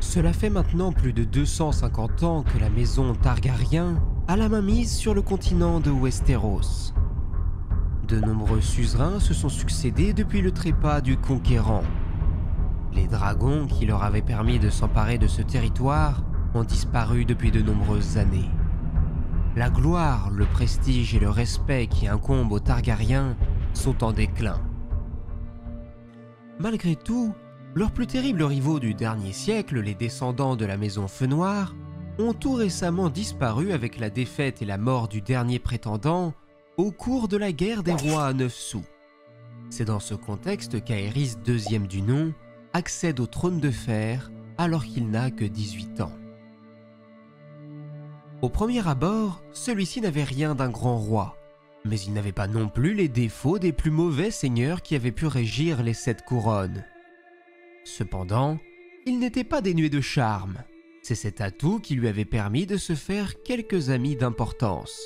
Cela fait maintenant plus de 250 ans que la maison Targaryen a la main mise sur le continent de Westeros. De nombreux suzerains se sont succédés depuis le trépas du conquérant. Les dragons qui leur avaient permis de s'emparer de ce territoire ont disparu depuis de nombreuses années. La gloire, le prestige et le respect qui incombent aux Targaryens sont en déclin. Malgré tout, leurs plus terribles rivaux du dernier siècle, les descendants de la maison Feu Noir, ont tout récemment disparu avec la défaite et la mort du dernier prétendant au cours de la guerre des rois à 9 sous. C'est dans ce contexte qu'Aerys, deuxième du nom, accède au trône de fer alors qu'il n'a que 18 ans. Au premier abord, celui-ci n'avait rien d'un grand roi, mais il n'avait pas non plus les défauts des plus mauvais seigneurs qui avaient pu régir les 7 couronnes. Cependant, il n'était pas dénué de charme. C'est cet atout qui lui avait permis de se faire quelques amis d'importance.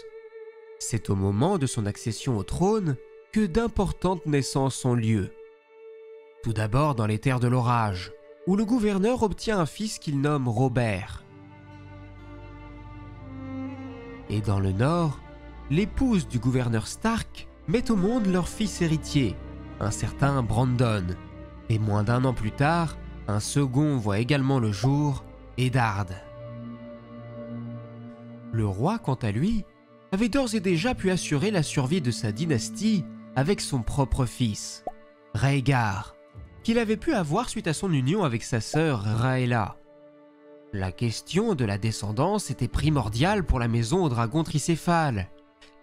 C'est au moment de son accession au trône que d'importantes naissances ont lieu. Tout d'abord dans les terres de l'orage, où le gouverneur obtient un fils qu'il nomme Robert. Et dans le nord, l'épouse du gouverneur Stark met au monde leur fils héritier, un certain Brandon. Et moins d'un an plus tard, un second voit également le jour, Eddard. Le roi, quant à lui, avait d'ores et déjà pu assurer la survie de sa dynastie avec son propre fils, Rhaegar, qu'il avait pu avoir suite à son union avec sa sœur Rhaella. La question de la descendance était primordiale pour la maison au dragon tricéphale,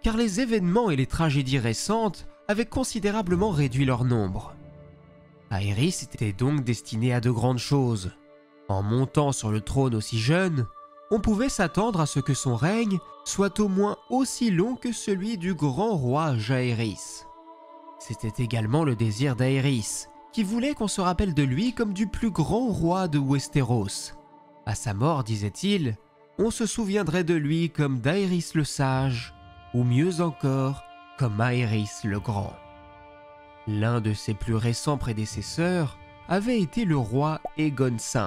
car les événements et les tragédies récentes avaient considérablement réduit leur nombre. Aerys était donc destiné à de grandes choses. En montant sur le trône aussi jeune, on pouvait s'attendre à ce que son règne soit au moins aussi long que celui du grand roi Jaehaerys. C'était également le désir d'Aerys, qui voulait qu'on se rappelle de lui comme du plus grand roi de Westeros. À sa mort, disait-il, on se souviendrait de lui comme d'Aerys le Sage, ou mieux encore, comme Aerys le Grand. L'un de ses plus récents prédécesseurs avait été le roi Aegon V.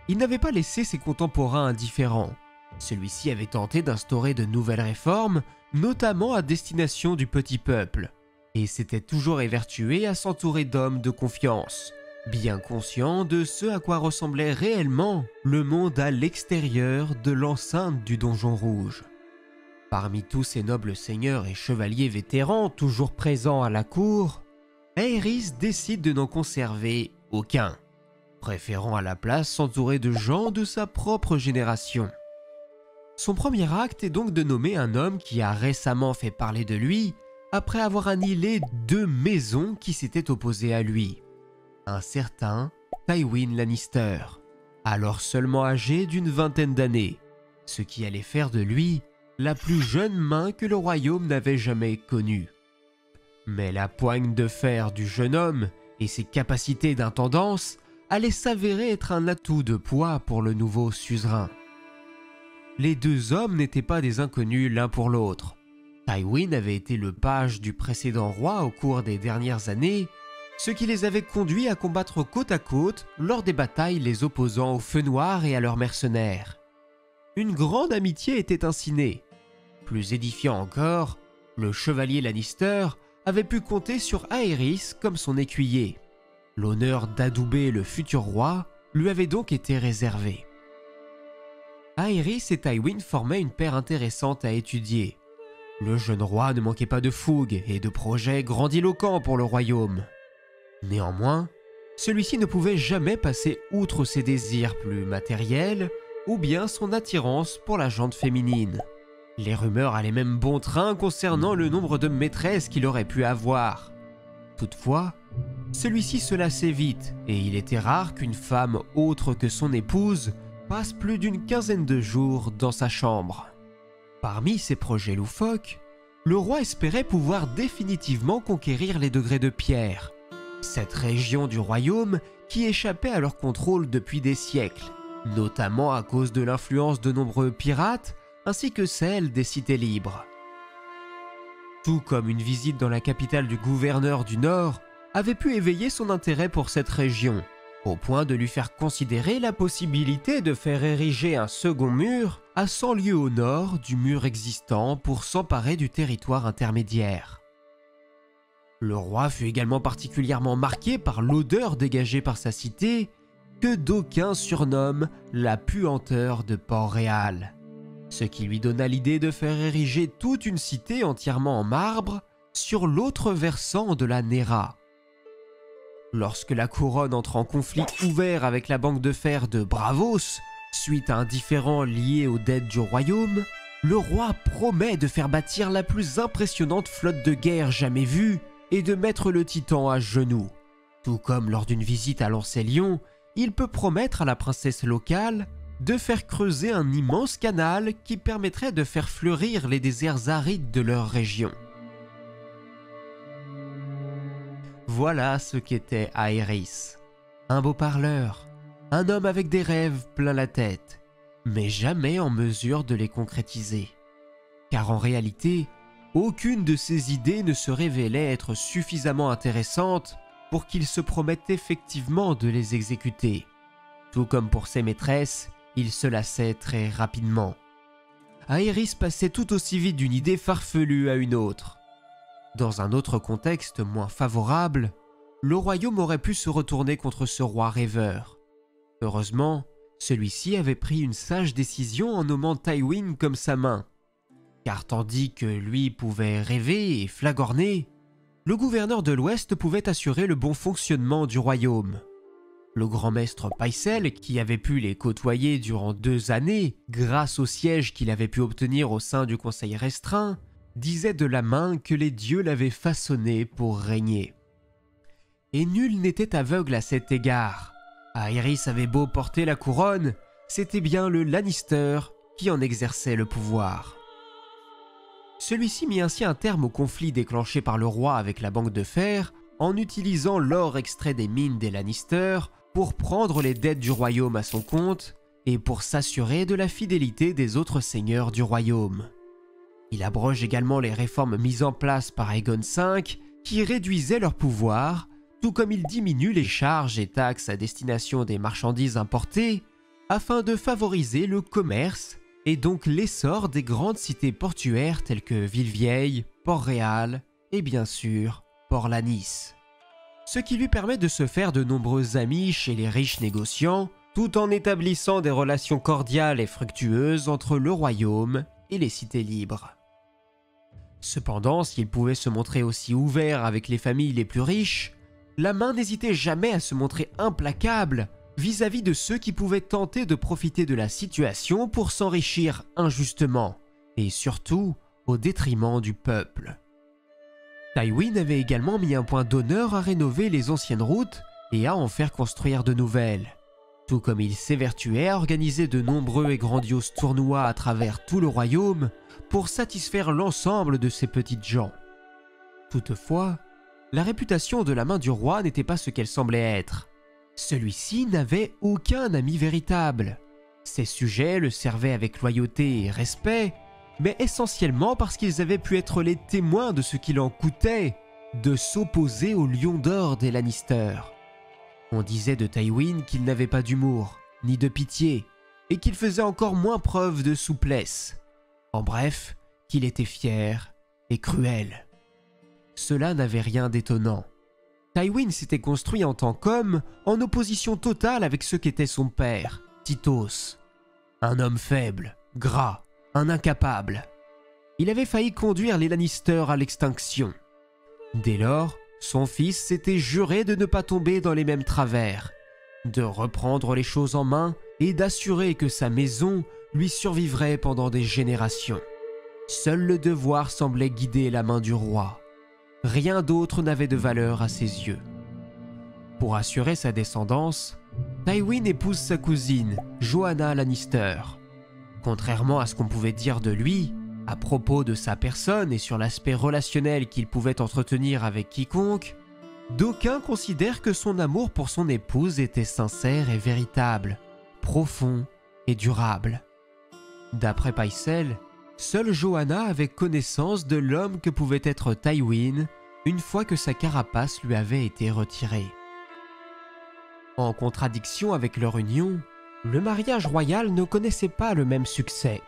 Il n'avait pas laissé ses contemporains indifférents. Celui-ci avait tenté d'instaurer de nouvelles réformes, notamment à destination du petit peuple, et s'était toujours évertué à s'entourer d'hommes de confiance, bien conscient de ce à quoi ressemblait réellement le monde à l'extérieur de l'enceinte du Donjon Rouge. Parmi tous ces nobles seigneurs et chevaliers vétérans toujours présents à la cour, Aerys décide de n'en conserver aucun, préférant à la place s'entourer de gens de sa propre génération. Son premier acte est donc de nommer un homme qui a récemment fait parler de lui après avoir annihilé 2 maisons qui s'étaient opposées à lui. Un certain Tywin Lannister, alors seulement âgé d'une vingtaine d'années, ce qui allait faire de lui la plus jeune main que le royaume n'avait jamais connue. Mais la poigne de fer du jeune homme et ses capacités d'intendance allaient s'avérer être un atout de poids pour le nouveau suzerain. Les 2 hommes n'étaient pas des inconnus l'un pour l'autre. Tywin avait été le page du précédent roi au cours des dernières années, ce qui les avait conduits à combattre côte à côte lors des batailles les opposant au Feu Noir et à leurs mercenaires. Une grande amitié était ainsi née. Plus édifiant encore, le chevalier Lannister avait pu compter sur Aerys comme son écuyer. L'honneur d'adouber le futur roi lui avait donc été réservé. Aerys et Tywin formaient une paire intéressante à étudier. Le jeune roi ne manquait pas de fougue et de projets grandiloquents pour le royaume. Néanmoins, celui-ci ne pouvait jamais passer outre ses désirs plus matériels ou bien son attirance pour la gente féminine. Les rumeurs allaient même bon train concernant le nombre de maîtresses qu'il aurait pu avoir. Toutefois, celui-ci se lassait vite et il était rare qu'une femme autre que son épouse passe plus d'une quinzaine de jours dans sa chambre. Parmi ses projets loufoques, le roi espérait pouvoir définitivement conquérir les degrés de pierre, cette région du royaume qui échappait à leur contrôle depuis des siècles, notamment à cause de l'influence de nombreux pirates ainsi que celle des cités libres. Tout comme une visite dans la capitale du gouverneur du Nord avait pu éveiller son intérêt pour cette région, au point de lui faire considérer la possibilité de faire ériger un second mur à 100 lieues au nord du mur existant pour s'emparer du territoire intermédiaire. Le roi fut également particulièrement marqué par l'odeur dégagée par sa cité, que d'aucuns surnomment la puanteur de Port-Réal, ce qui lui donna l'idée de faire ériger toute une cité entièrement en marbre sur l'autre versant de la Néra. Lorsque la couronne entre en conflit ouvert avec la banque de fer de Bravos, suite à un différend lié aux dettes du royaume, le roi promet de faire bâtir la plus impressionnante flotte de guerre jamais vue et de mettre le titan à genoux. Tout comme lors d'une visite à Lancélion, il peut promettre à la princesse locale de faire creuser un immense canal qui permettrait de faire fleurir les déserts arides de leur région. Voilà ce qu'était Aerys. Un beau parleur, un homme avec des rêves plein la tête, mais jamais en mesure de les concrétiser. Car en réalité, aucune de ses idées ne se révélait être suffisamment intéressante pour qu'il se promette effectivement de les exécuter. Tout comme pour ses maîtresses, il se lassait très rapidement. Aerys passait tout aussi vite d'une idée farfelue à une autre. Dans un autre contexte moins favorable, le royaume aurait pu se retourner contre ce roi rêveur. Heureusement, celui-ci avait pris une sage décision en nommant Tywin comme sa main. Car tandis que lui pouvait rêver et flagorner, le gouverneur de l'Ouest pouvait assurer le bon fonctionnement du royaume. Le grand maître Pycelle, qui avait pu les côtoyer durant 2 années grâce au siège qu'il avait pu obtenir au sein du conseil restreint, disait de la main que les dieux l'avaient façonné pour régner. Et nul n'était aveugle à cet égard. Aerys avait beau porter la couronne, c'était bien le Lannister qui en exerçait le pouvoir. Celui-ci mit ainsi un terme au conflit déclenché par le roi avec la banque de fer en utilisant l'or extrait des mines des Lannister pour prendre les dettes du royaume à son compte et pour s'assurer de la fidélité des autres seigneurs du royaume. Il abroge également les réformes mises en place par Aegon V qui réduisaient leur pouvoir, tout comme il diminue les charges et taxes à destination des marchandises importées afin de favoriser le commerce et donc l'essor des grandes cités portuaires telles que Villevieille, Port-Réal et bien sûr Port-Lanis. Ce qui lui permet de se faire de nombreux amis chez les riches négociants, tout en établissant des relations cordiales et fructueuses entre le royaume et les cités libres. Cependant, s'il pouvait se montrer aussi ouvert avec les familles les plus riches, la main n'hésitait jamais à se montrer implacable vis-à-vis de ceux qui pouvaient tenter de profiter de la situation pour s'enrichir injustement, et surtout au détriment du peuple. Tywin avait également mis un point d'honneur à rénover les anciennes routes et à en faire construire de nouvelles, tout comme il s'évertuait à organiser de nombreux et grandioses tournois à travers tout le royaume pour satisfaire l'ensemble de ces petites gens. Toutefois, la réputation de la main du roi n'était pas ce qu'elle semblait être. Celui-ci n'avait aucun ami véritable. Ses sujets le servaient avec loyauté et respect, mais essentiellement parce qu'ils avaient pu être les témoins de ce qu'il en coûtait de s'opposer au lion d'or des Lannister. On disait de Tywin qu'il n'avait pas d'humour, ni de pitié, et qu'il faisait encore moins preuve de souplesse. En bref, qu'il était fier et cruel. Cela n'avait rien d'étonnant. Tywin s'était construit en tant qu'homme en opposition totale avec ce qu'était son père, Tytos. Un homme faible, gras, un incapable. Il avait failli conduire les Lannister à l'extinction. Dès lors, son fils s'était juré de ne pas tomber dans les mêmes travers, de reprendre les choses en main et d'assurer que sa maison lui survivrait pendant des générations. Seul le devoir semblait guider la main du roi. Rien d'autre n'avait de valeur à ses yeux. Pour assurer sa descendance, Tywin épouse sa cousine, Joanna Lannister. Contrairement à ce qu'on pouvait dire de lui, à propos de sa personne et sur l'aspect relationnel qu'il pouvait entretenir avec quiconque, d'aucuns considèrent que son amour pour son épouse était sincère et véritable, profond et durable. D'après Pycelle, seule Joanna avait connaissance de l'homme que pouvait être Tywin une fois que sa carapace lui avait été retirée. En contradiction avec leur union, le mariage royal ne connaissait pas le même succès.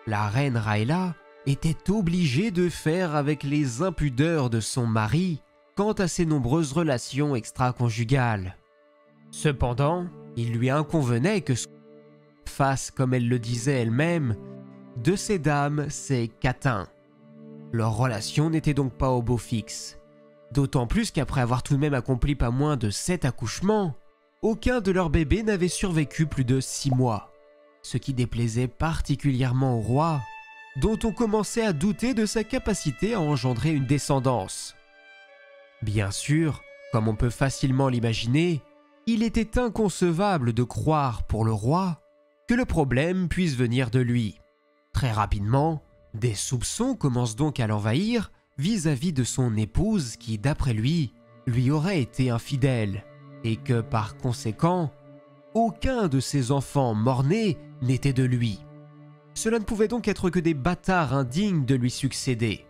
La reine Raela était obligée de faire avec les impudeurs de son mari quant à ses nombreuses relations extra-conjugales. Cependant, il lui inconvenait que fasse, comme elle le disait elle-même, de ces dames ses catins. Leur relation n'était donc pas au beau fixe. D'autant plus qu'après avoir tout de même accompli pas moins de 7 accouchements, aucun de leurs bébés n'avait survécu plus de 6 mois, ce qui déplaisait particulièrement au roi, dont on commençait à douter de sa capacité à engendrer une descendance. Bien sûr, comme on peut facilement l'imaginer, il était inconcevable de croire pour le roi que le problème puisse venir de lui. Très rapidement, des soupçons commencent donc à l'envahir vis-à-vis de son épouse qui, d'après lui aurait été infidèle, et que par conséquent, aucun de ses enfants mort-nés n'était de lui. Cela ne pouvait donc être que des bâtards indignes de lui succéder.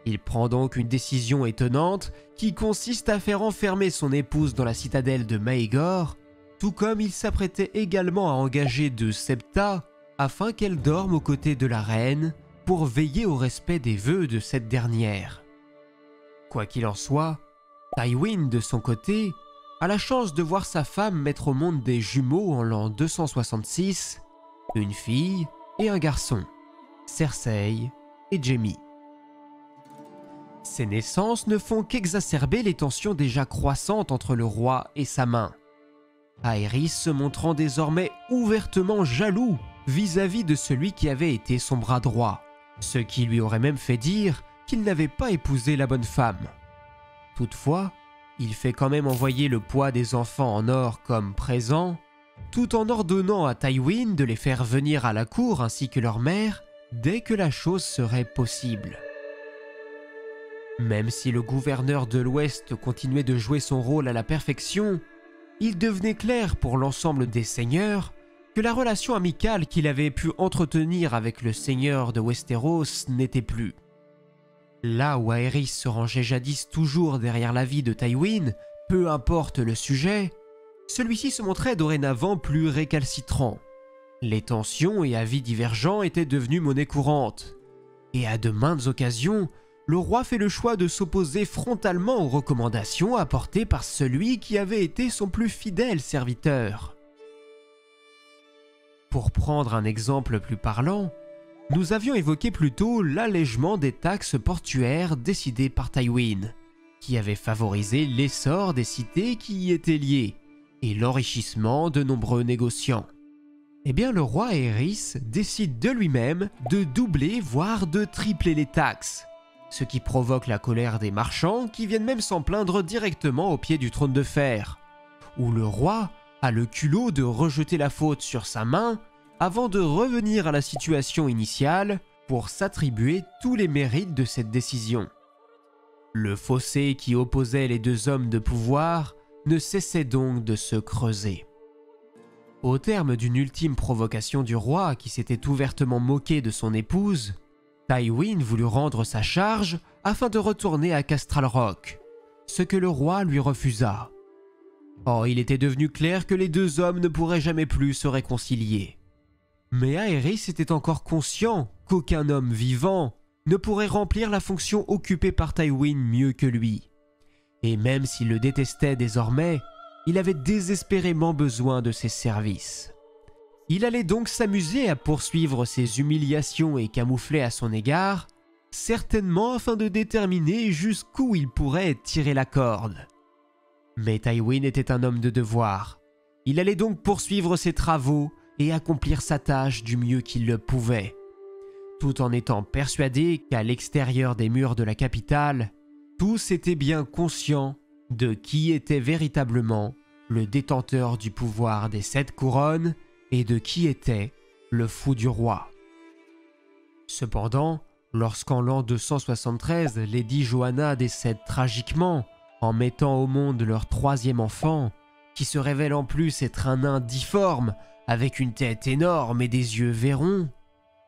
Il prend donc une décision étonnante qui consiste à faire enfermer son épouse dans la citadelle de Maegor, tout comme il s'apprêtait également à engager 2 septas afin qu'elle dorme aux côtés de la reine pour veiller au respect des vœux de cette dernière. Quoi qu'il en soit, Tywin, de son côté, a la chance de voir sa femme mettre au monde des jumeaux en l'an 266, une fille et un garçon, Cersei et Jaime. Ces naissances ne font qu'exacerber les tensions déjà croissantes entre le roi et sa main, Aerys se montrant désormais ouvertement jaloux vis-à-vis de celui qui avait été son bras droit, ce qui lui aurait même fait dire qu'il n'avait pas épousé la bonne femme. Toutefois, il fait quand même envoyer le poids des enfants en or comme présent, tout en ordonnant à Tywin de les faire venir à la cour ainsi que leur mère dès que la chose serait possible. Même si le gouverneur de l'Ouest continuait de jouer son rôle à la perfection, il devenait clair pour l'ensemble des seigneurs que la relation amicale qu'il avait pu entretenir avec le seigneur de Westeros n'était plus. Là où Aerys se rangeait jadis toujours derrière l'avis de Tywin, peu importe le sujet, celui-ci se montrait dorénavant plus récalcitrant. Les tensions et avis divergents étaient devenus monnaie courante, et à de maintes occasions, le roi fait le choix de s'opposer frontalement aux recommandations apportées par celui qui avait été son plus fidèle serviteur. Pour prendre un exemple plus parlant, nous avions évoqué plus tôt l'allègement des taxes portuaires décidées par Tywin, qui avait favorisé l'essor des cités qui y étaient liées et l'enrichissement de nombreux négociants. Eh bien, le roi Aerys décide de lui-même de doubler voire de tripler les taxes, ce qui provoque la colère des marchands qui viennent même s'en plaindre directement au pied du trône de fer, où le roi a le culot de rejeter la faute sur sa main avant de revenir à la situation initiale pour s'attribuer tous les mérites de cette décision. Le fossé qui opposait les 2 hommes de pouvoir ne cessait donc de se creuser. Au terme d'une ultime provocation du roi qui s'était ouvertement moqué de son épouse, Tywin voulut rendre sa charge afin de retourner à Castral Rock, ce que le roi lui refusa. Or, il était devenu clair que les 2 hommes ne pourraient jamais plus se réconcilier. Mais Aerys était encore conscient qu'aucun homme vivant ne pourrait remplir la fonction occupée par Tywin mieux que lui. Et même s'il le détestait désormais, il avait désespérément besoin de ses services. Il allait donc s'amuser à poursuivre ses humiliations et camoufler à son égard, certainement afin de déterminer jusqu'où il pourrait tirer la corde. Mais Tywin était un homme de devoir. Il allait donc poursuivre ses travaux et accomplir sa tâche du mieux qu'il le pouvait, tout en étant persuadé qu'à l'extérieur des murs de la capitale, tous étaient bien conscients de qui était véritablement le détenteur du pouvoir des 7 couronnes et de qui était le fou du roi. Cependant, lorsqu'en l'an 273, Lady Joanna décède tragiquement en mettant au monde leur 3e enfant, qui se révèle en plus être un nain difforme avec une tête énorme et des yeux vairons,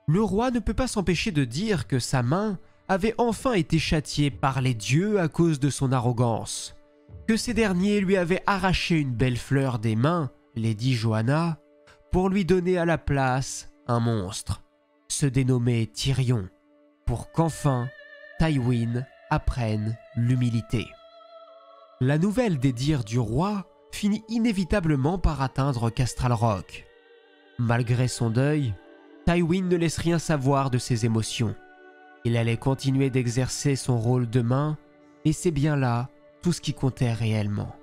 le roi ne peut pas s'empêcher de dire que sa main avait enfin été châtiée par les dieux à cause de son arrogance, que ces derniers lui avaient arraché une belle fleur des mains, Lady Joanna, pour lui donner à la place un monstre, se dénommer Tyrion, pour qu'enfin Tywin apprenne l'humilité. La nouvelle des dires du roi finit inévitablement par atteindre Castral Rock. Malgré son deuil, Tywin ne laisse rien savoir de ses émotions. Il allait continuer d'exercer son rôle demain, et c'est bien là tout ce qui comptait réellement.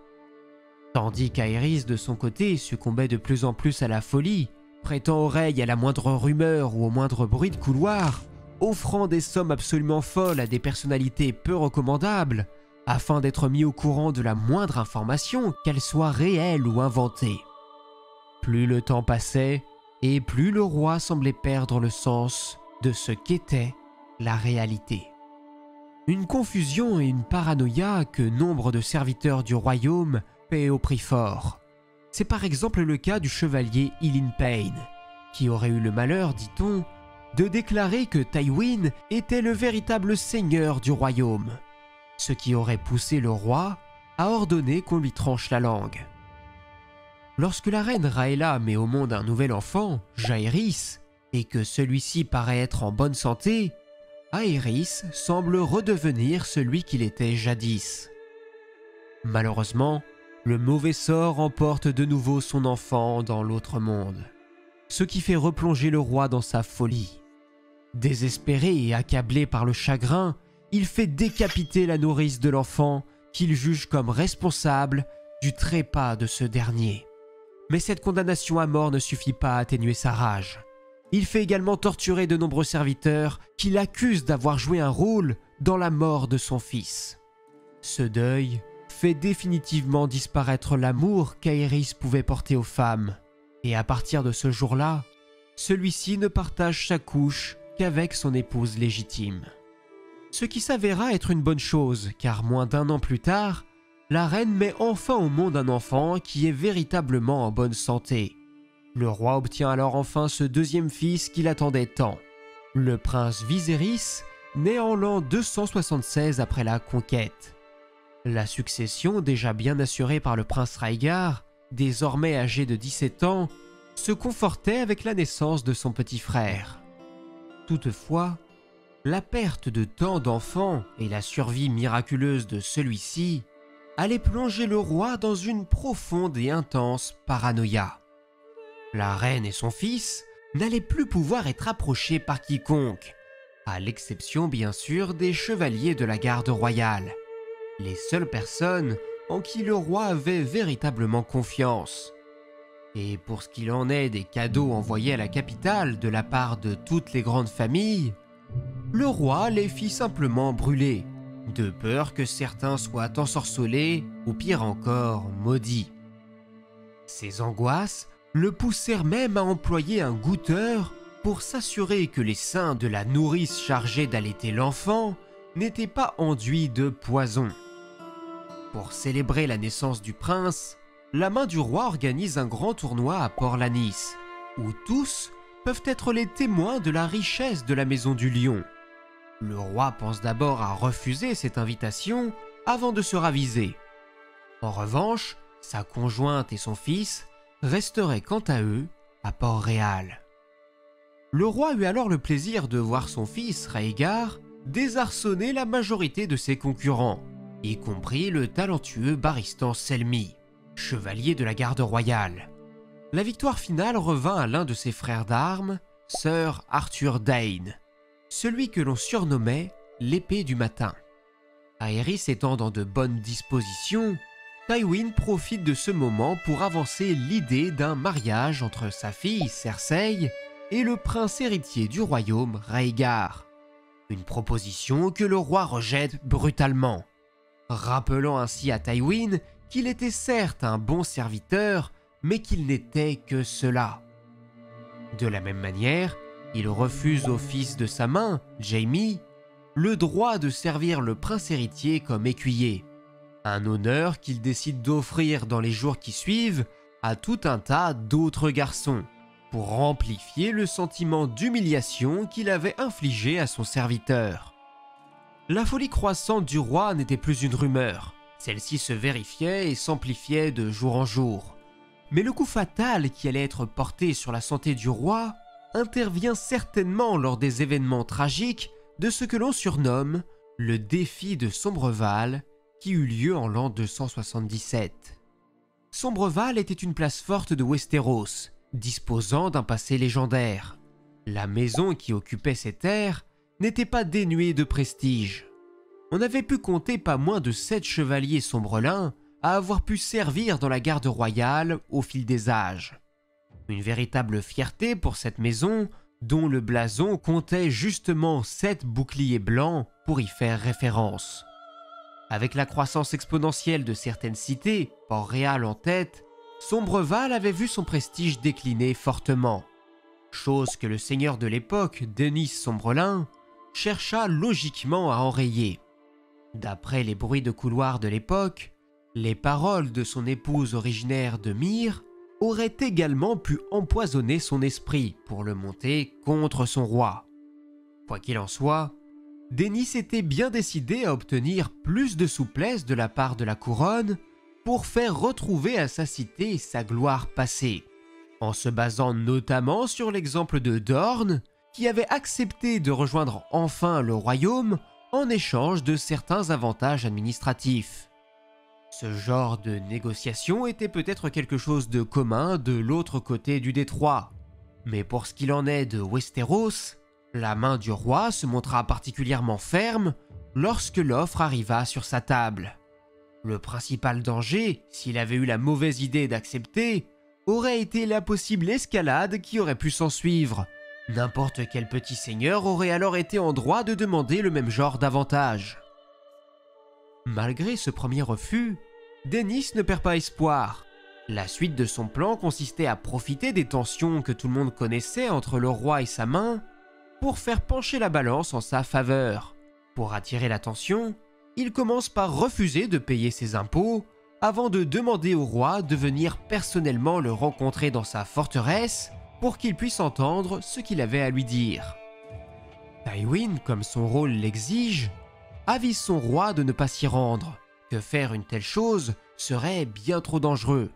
Tandis qu'Aerys, de son côté, succombait de plus en plus à la folie, prêtant oreille à la moindre rumeur ou au moindre bruit de couloir, offrant des sommes absolument folles à des personnalités peu recommandables, afin d'être mis au courant de la moindre information, qu'elle soit réelle ou inventée. Plus le temps passait, et plus le roi semblait perdre le sens de ce qu'était la réalité. Une confusion et une paranoïa que nombre de serviteurs du royaume paient au prix fort. C'est par exemple le cas du chevalier Ilyn Payne, qui aurait eu le malheur, dit-on, de déclarer que Tywin était le véritable seigneur du royaume, ce qui aurait poussé le roi à ordonner qu'on lui tranche la langue. Lorsque la reine Rhaella met au monde un nouvel enfant, Jaehaerys, et que celui-ci paraît être en bonne santé, Aerys semble redevenir celui qu'il était jadis. Malheureusement, le mauvais sort emporte de nouveau son enfant dans l'autre monde, ce qui fait replonger le roi dans sa folie. Désespéré et accablé par le chagrin, il fait décapiter la nourrice de l'enfant qu'il juge comme responsable du trépas de ce dernier. Mais cette condamnation à mort ne suffit pas à atténuer sa rage. Il fait également torturer de nombreux serviteurs qui l'accusent d'avoir joué un rôle dans la mort de son fils. Ce deuil fait définitivement disparaître l'amour qu'Aerys pouvait porter aux femmes, et à partir de ce jour-là, celui-ci ne partage sa couche qu'avec son épouse légitime. Ce qui s'avéra être une bonne chose, car moins d'1 an plus tard, la reine met enfin au monde un enfant qui est véritablement en bonne santé. Le roi obtient alors enfin ce deuxième fils qu'il attendait tant. Le prince Viserys naît en l'an 276 après la conquête. La succession, déjà bien assurée par le prince Rhaegar, désormais âgé de 17 ans, se confortait avec la naissance de son petit frère. Toutefois, la perte de tant d'enfants et la survie miraculeuse de celui-ci allait plonger le roi dans une profonde et intense paranoïa. La reine et son fils n'allaient plus pouvoir être approchés par quiconque, à l'exception bien sûr des chevaliers de la garde royale, les seules personnes en qui le roi avait véritablement confiance. Et pour ce qu'il en est des cadeaux envoyés à la capitale de la part de toutes les grandes familles, le roi les fit simplement brûler, de peur que certains soient ensorcelés ou pire encore maudits. Ces angoisses le poussèrent même à employer un goûteur pour s'assurer que les seins de la nourrice chargée d'allaiter l'enfant n'étaient pas enduits de poison. Pour célébrer la naissance du prince, la main du roi organise un grand tournoi à Port-Lanis, où tous peuvent être les témoins de la richesse de la maison du lion. Le roi pense d'abord à refuser cette invitation avant de se raviser. En revanche, sa conjointe et son fils resteraient quant à eux à Port-Réal. Le roi eut alors le plaisir de voir son fils Rhaegar désarçonner la majorité de ses concurrents, y compris le talentueux Barristan Selmy, chevalier de la garde royale. La victoire finale revint à l'un de ses frères d'armes, Sir Arthur Dayne, celui que l'on surnommait l'épée du matin. Aerys étant dans de bonnes dispositions, Tywin profite de ce moment pour avancer l'idée d'un mariage entre sa fille Cersei et le prince héritier du royaume Rhaegar. Une proposition que le roi rejette brutalement, rappelant ainsi à Tywin qu'il était certes un bon serviteur, mais qu'il n'était que cela. De la même manière, il refuse au fils de sa main, Jaime, le droit de servir le prince héritier comme écuyer, un honneur qu'il décide d'offrir dans les jours qui suivent à tout un tas d'autres garçons, pour amplifier le sentiment d'humiliation qu'il avait infligé à son serviteur. La folie croissante du roi n'était plus une rumeur, Celle-ci se vérifiait et s'amplifiait de jour en jour. Mais le coup fatal qui allait être porté sur la santé du roi intervient certainement lors des événements tragiques de ce que l'on surnomme le défi de Sombreval, qui eut lieu en l'an 277. Sombreval était une place forte de Westeros, disposant d'un passé légendaire. La maison qui occupait ces terres n'était pas dénuée de prestige. On avait pu compter pas moins de 7 chevaliers sombrelins à avoir pu servir dans la garde royale au fil des âges. Une véritable fierté pour cette maison, dont le blason comptait justement 7 boucliers blancs pour y faire référence. Avec la croissance exponentielle de certaines cités, Port-Réal en tête, Sombreval avait vu son prestige décliner fortement. Chose que le seigneur de l'époque, Denis Sombrelin, chercha logiquement à enrayer. D'après les bruits de couloir de l'époque, les paroles de son épouse originaire de Myre auraient également pu empoisonner son esprit pour le monter contre son roi. Quoi qu'il en soit, Denis était bien décidé à obtenir plus de souplesse de la part de la couronne pour faire retrouver à sa cité sa gloire passée, en se basant notamment sur l'exemple de Dorne, qui avait accepté de rejoindre enfin le royaume en échange de certains avantages administratifs. Ce genre de négociation était peut-être quelque chose de commun de l'autre côté du détroit, mais pour ce qu'il en est de Westeros, la main du roi se montra particulièrement ferme lorsque l'offre arriva sur sa table. Le principal danger, s'il avait eu la mauvaise idée d'accepter, aurait été la possible escalade qui aurait pu s'ensuivre. N'importe quel petit seigneur aurait alors été en droit de demander le même genre d'avantage. Malgré ce premier refus, Denis ne perd pas espoir. La suite de son plan consistait à profiter des tensions que tout le monde connaissait entre le roi et sa main pour faire pencher la balance en sa faveur. Pour attirer l'attention, il commence par refuser de payer ses impôts avant de demander au roi de venir personnellement le rencontrer dans sa forteresse pour qu'il puisse entendre ce qu'il avait à lui dire. Tywin, comme son rôle l'exige, avise son roi de ne pas s'y rendre, que faire une telle chose serait bien trop dangereux.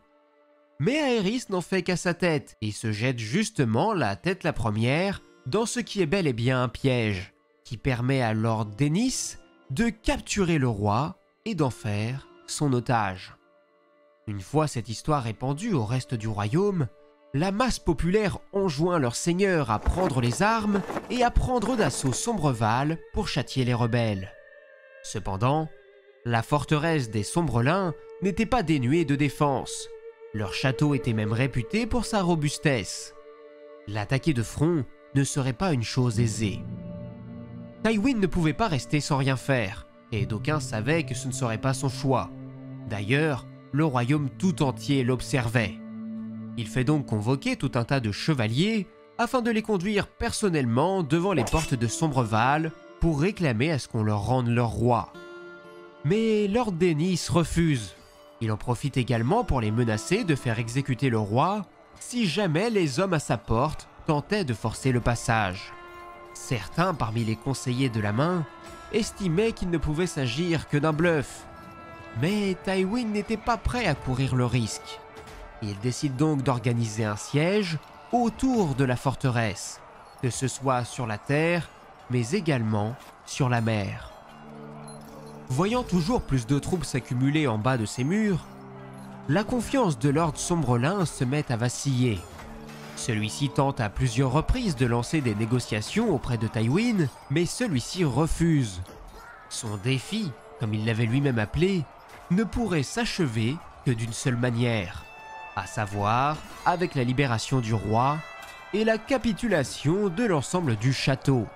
Mais Aerys n'en fait qu'à sa tête et se jette justement la tête la première dans ce qui est bel et bien un piège, qui permet à Lord Denis de capturer le roi et d'en faire son otage. Une fois cette histoire répandue au reste du royaume, la masse populaire enjoint leur seigneur à prendre les armes et à prendre d'assaut Sombreval pour châtier les rebelles. Cependant, la forteresse des Sombrelins n'était pas dénuée de défense. Leur château était même réputé pour sa robustesse. L'attaquer de front ne serait pas une chose aisée. Tywin ne pouvait pas rester sans rien faire, et d'aucuns savaient que ce ne serait pas son choix. D'ailleurs, le royaume tout entier l'observait. Il fait donc convoquer tout un tas de chevaliers afin de les conduire personnellement devant les portes de Sombreval pour réclamer à ce qu'on leur rende leur roi. Mais Lord Denis refuse. Il en profite également pour les menacer de faire exécuter le roi si jamais les hommes à sa porte tentaient de forcer le passage. Certains parmi les conseillers de la main estimaient qu'il ne pouvait s'agir que d'un bluff. Mais Tywin n'était pas prêt à courir le risque. Il décide donc d'organiser un siège autour de la forteresse, que ce soit sur la terre, mais également sur la mer. Voyant toujours plus de troupes s'accumuler en bas de ces murs, la confiance de Lord Sombrelin se met à vaciller. Celui-ci tente à plusieurs reprises de lancer des négociations auprès de Tywin, mais celui-ci refuse. Son défi, comme il l'avait lui-même appelé, ne pourrait s'achever que d'une seule manière, à savoir avec la libération du roi et la capitulation de l'ensemble du château.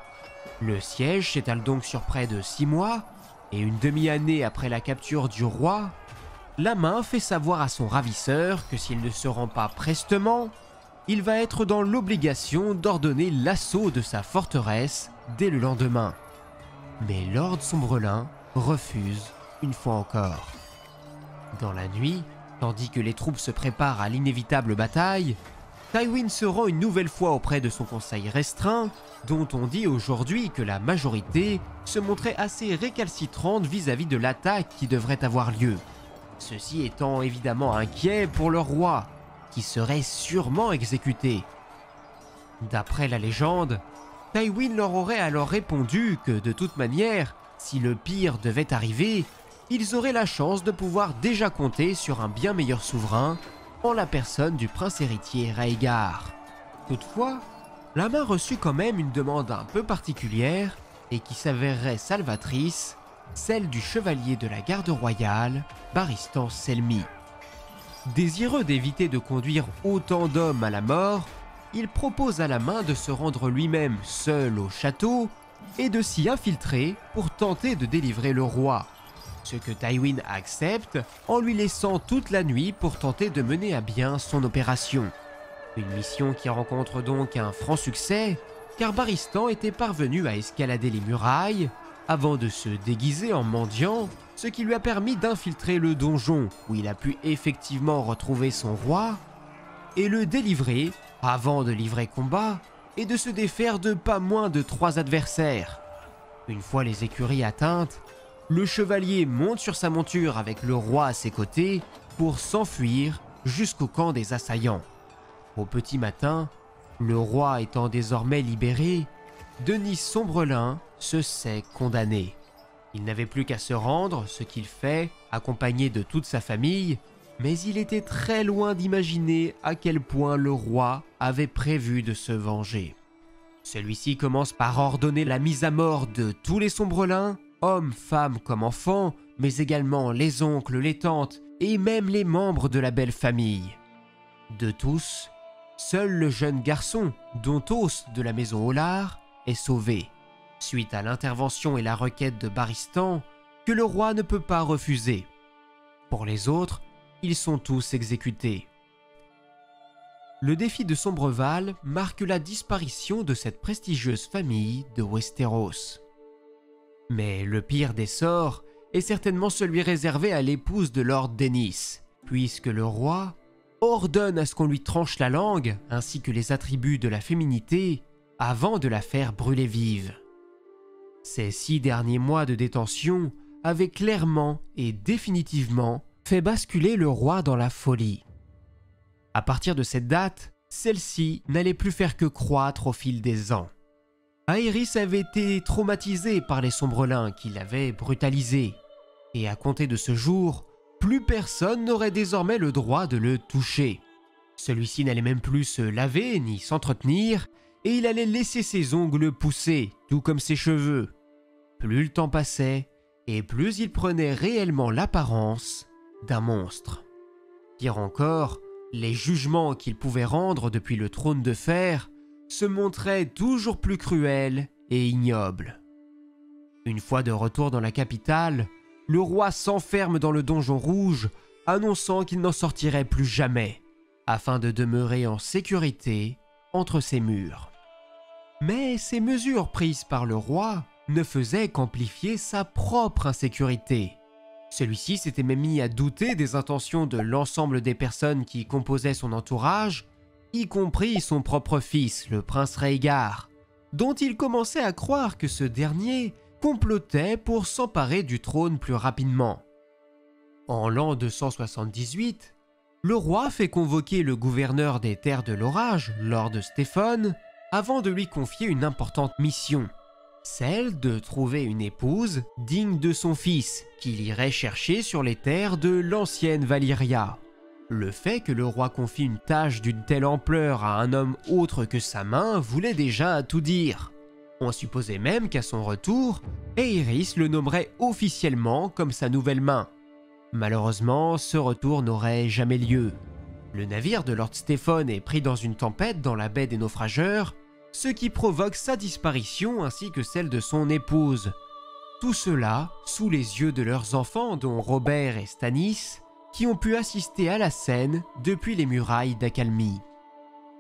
Le siège s'étale donc sur près de 6 mois, et une demi-année après la capture du roi, la main fait savoir à son ravisseur que s'il ne se rend pas prestement, il va être dans l'obligation d'ordonner l'assaut de sa forteresse dès le lendemain. Mais Lord Sombrelin refuse une fois encore. Dans la nuit, tandis que les troupes se préparent à l'inévitable bataille, Tywin se rend une nouvelle fois auprès de son conseil restreint, dont on dit aujourd'hui que la majorité se montrait assez récalcitrante vis-à-vis de l'attaque qui devrait avoir lieu. Ceux-ci étant évidemment inquiets pour leur roi, qui serait sûrement exécuté. D'après la légende, Tywin leur aurait alors répondu que de toute manière, si le pire devait arriver, ils auraient la chance de pouvoir déjà compter sur un bien meilleur souverain en la personne du prince héritier Rhaegar. Toutefois, la main reçut quand même une demande un peu particulière et qui s'avérerait salvatrice, celle du chevalier de la garde royale, Barristan Selmy. Désireux d'éviter de conduire autant d'hommes à la mort, il propose à la main de se rendre lui-même seul au château et de s'y infiltrer pour tenter de délivrer le roi. Ce que Tywin accepte en lui laissant toute la nuit pour tenter de mener à bien son opération. Une mission qui rencontre donc un franc succès, car Barristan était parvenu à escalader les murailles avant de se déguiser en mendiant, ce qui lui a permis d'infiltrer le donjon où il a pu effectivement retrouver son roi et le délivrer avant de livrer combat et de se défaire de pas moins de 3 adversaires. Une fois les écuries atteintes, le chevalier monte sur sa monture avec le roi à ses côtés pour s'enfuir jusqu'au camp des assaillants. Au petit matin, le roi étant désormais libéré, Denis Sombrelin se sait condamné. Il n'avait plus qu'à se rendre, ce qu'il fait, accompagné de toute sa famille, mais il était très loin d'imaginer à quel point le roi avait prévu de se venger. Celui-ci commence par ordonner la mise à mort de tous les Sombrelins, hommes, femmes comme enfants, mais également les oncles, les tantes et même les membres de la belle famille. De tous, seul le jeune garçon, Dontos de la maison Hollard, est sauvé, suite à l'intervention et la requête de Barristan que le roi ne peut pas refuser. Pour les autres, ils sont tous exécutés. Le défi de Sombreval marque la disparition de cette prestigieuse famille de Westeros. Mais le pire des sorts est certainement celui réservé à l'épouse de Lord Denys, puisque le roi ordonne à ce qu'on lui tranche la langue ainsi que les attributs de la féminité avant de la faire brûler vive. Ces 6 derniers mois de détention avaient clairement et définitivement fait basculer le roi dans la folie. À partir de cette date, celle-ci n'allait plus faire que croître au fil des ans. Aerys avait été traumatisé par les Sombrelins qui l'avaient brutalisé, et à compter de ce jour, plus personne n'aurait désormais le droit de le toucher. Celui-ci n'allait même plus se laver ni s'entretenir, et il allait laisser ses ongles pousser, tout comme ses cheveux. Plus le temps passait, et plus il prenait réellement l'apparence d'un monstre. Pire encore, les jugements qu'il pouvait rendre depuis le trône de fer se montraient toujours plus cruels et ignobles. Une fois de retour dans la capitale, le roi s'enferme dans le donjon rouge, annonçant qu'il n'en sortirait plus jamais, afin de demeurer en sécurité entre ses murs. Mais ces mesures prises par le roi ne faisaient qu'amplifier sa propre insécurité. Celui-ci s'était même mis à douter des intentions de l'ensemble des personnes qui composaient son entourage, y compris son propre fils, le prince Rhaegar, dont il commençait à croire que ce dernier complotait pour s'emparer du trône plus rapidement. En l'an 278, le roi fait convoquer le gouverneur des terres de l'orage, Lord Stephen, avant de lui confier une importante mission, celle de trouver une épouse digne de son fils, qu'il irait chercher sur les terres de l'ancienne Valyria. Le fait que le roi confie une tâche d'une telle ampleur à un homme autre que sa main voulait déjà tout dire. On supposait même qu'à son retour, Aerys le nommerait officiellement comme sa nouvelle main. Malheureusement, ce retour n'aurait jamais lieu. Le navire de Lord Stephen est pris dans une tempête dans la baie des Naufrageurs, ce qui provoque sa disparition ainsi que celle de son épouse. Tout cela sous les yeux de leurs enfants dont Robert et Stannis, qui ont pu assister à la scène depuis les murailles d'Accalmie.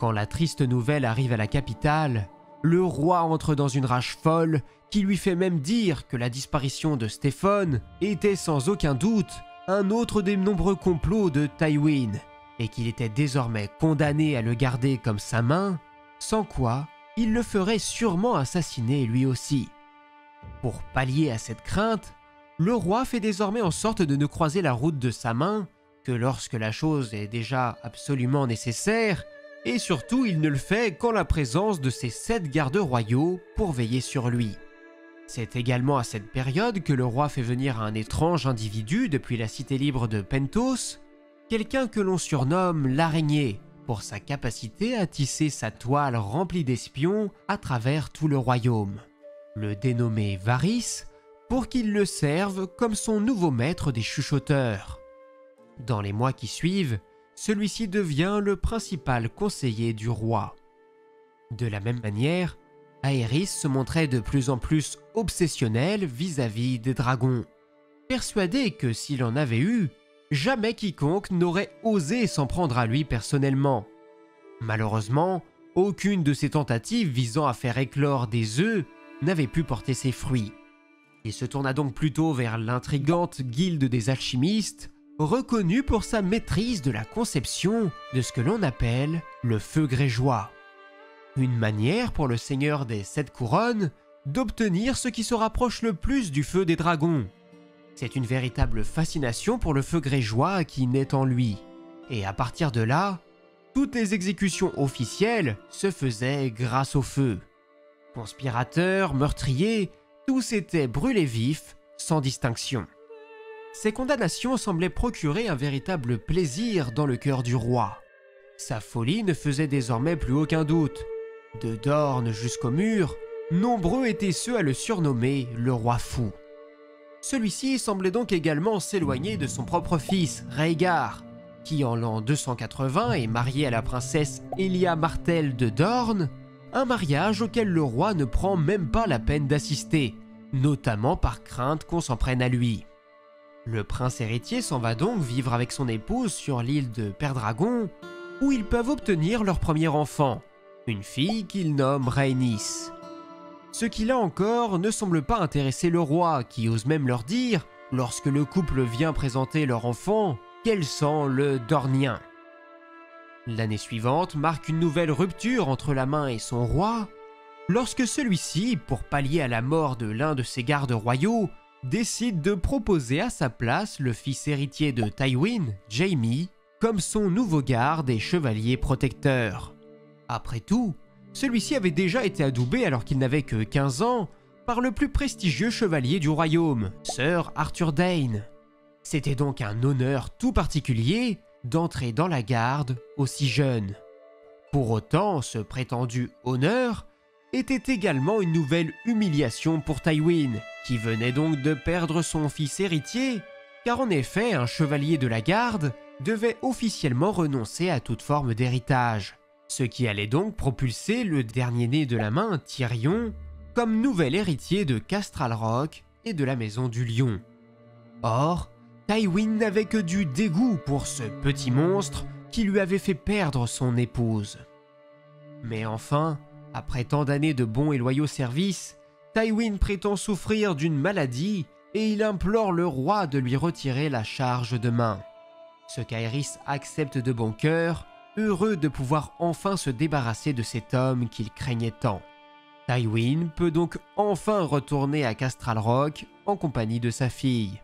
Quand la triste nouvelle arrive à la capitale, le roi entre dans une rage folle qui lui fait même dire que la disparition de Stephen était sans aucun doute un autre des nombreux complots de Tywin, et qu'il était désormais condamné à le garder comme sa main, sans quoi il le ferait sûrement assassiner lui aussi. Pour pallier à cette crainte, le roi fait désormais en sorte de ne croiser la route de sa main que lorsque la chose est déjà absolument nécessaire, et surtout il ne le fait qu'en la présence de ses 7 gardes royaux pour veiller sur lui. C'est également à cette période que le roi fait venir un étrange individu depuis la cité libre de Pentos, quelqu'un que l'on surnomme l'araignée, pour sa capacité à tisser sa toile remplie d'espions à travers tout le royaume. Le dénommé Varys, pour qu'il le serve comme son nouveau maître des chuchoteurs. Dans les mois qui suivent, celui-ci devient le principal conseiller du roi. De la même manière, Aerys se montrait de plus en plus obsessionnel vis-à-vis des dragons, persuadé que s'il en avait eu, jamais quiconque n'aurait osé s'en prendre à lui personnellement. Malheureusement, aucune de ses tentatives visant à faire éclore des œufs n'avait pu porter ses fruits. Il se tourna donc plutôt vers l'intrigante guilde des alchimistes, reconnue pour sa maîtrise de la conception de ce que l'on appelle le feu grégeois. Une manière pour le seigneur des 7 couronnes d'obtenir ce qui se rapproche le plus du feu des dragons. C'est une véritable fascination pour le feu grégeois qui naît en lui. Et à partir de là, toutes les exécutions officielles se faisaient grâce au feu. Conspirateurs, meurtriers, tous étaient brûlés vifs, sans distinction. Ces condamnations semblaient procurer un véritable plaisir dans le cœur du roi. Sa folie ne faisait désormais plus aucun doute. De Dorne jusqu'au mur, nombreux étaient ceux à le surnommer le roi fou. Celui-ci semblait donc également s'éloigner de son propre fils, Rhaegar, qui en l'an 280 est marié à la princesse Elia Martell de Dorne, un mariage auquel le roi ne prend même pas la peine d'assister, notamment par crainte qu'on s'en prenne à lui. Le prince héritier s'en va donc vivre avec son épouse sur l'île de Pendragon, où ils peuvent obtenir leur premier enfant, une fille qu'ils nomment Rhaenys. Ce qui là encore ne semble pas intéresser le roi, qui ose même leur dire, lorsque le couple vient présenter leur enfant, qu'elle sent le dornien. L'année suivante marque une nouvelle rupture entre la main et son roi, lorsque celui-ci, pour pallier à la mort de l'un de ses gardes royaux, décide de proposer à sa place le fils héritier de Tywin, Jaime, comme son nouveau garde et chevalier protecteur. Après tout, celui-ci avait déjà été adoubé alors qu'il n'avait que 15 ans par le plus prestigieux chevalier du royaume, Sir Arthur Dayne. C'était donc un honneur tout particulier d'entrer dans la garde aussi jeune. Pour autant, ce prétendu honneur était également une nouvelle humiliation pour Tywin, qui venait donc de perdre son fils héritier, car en effet, un chevalier de la garde devait officiellement renoncer à toute forme d'héritage, ce qui allait donc propulser le dernier-né de la main, Tyrion, comme nouvel héritier de Castral Rock et de la Maison du Lion. Or, Tywin n'avait que du dégoût pour ce petit monstre qui lui avait fait perdre son épouse. Mais enfin, après tant d'années de bons et loyaux services, Tywin prétend souffrir d'une maladie et il implore le roi de lui retirer la charge de main. Ce qu'Aerys accepte de bon cœur, heureux de pouvoir enfin se débarrasser de cet homme qu'il craignait tant. Tywin peut donc enfin retourner à Castral Rock en compagnie de sa fille.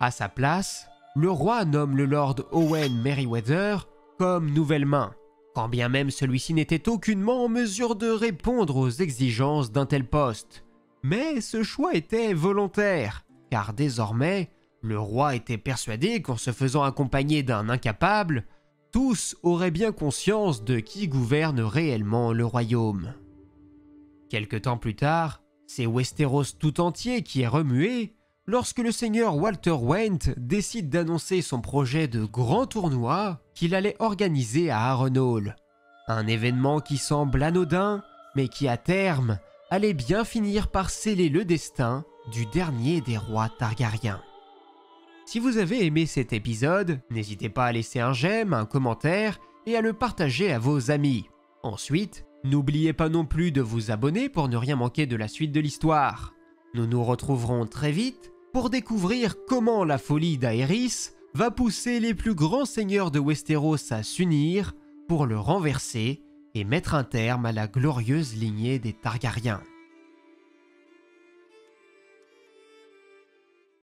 À sa place, le roi nomme le Lord Owen Merryweather comme nouvelle main, quand bien même celui-ci n'était aucunement en mesure de répondre aux exigences d'un tel poste. Mais ce choix était volontaire, car désormais, le roi était persuadé qu'en se faisant accompagner d'un incapable, tous auraient bien conscience de qui gouverne réellement le royaume. Quelque temps plus tard, c'est Westeros tout entier qui est remué lorsque le seigneur Walter Went décide d'annoncer son projet de grand tournoi qu'il allait organiser à Harrenhal. Un événement qui semble anodin, mais qui à terme allait bien finir par sceller le destin du dernier des rois Targaryens. Si vous avez aimé cet épisode, n'hésitez pas à laisser un j'aime, un commentaire et à le partager à vos amis. Ensuite, n'oubliez pas non plus de vous abonner pour ne rien manquer de la suite de l'histoire. Nous nous retrouverons très vite pour découvrir comment la folie d'Aerys va pousser les plus grands seigneurs de Westeros à s'unir pour le renverser et mettre un terme à la glorieuse lignée des Targaryens.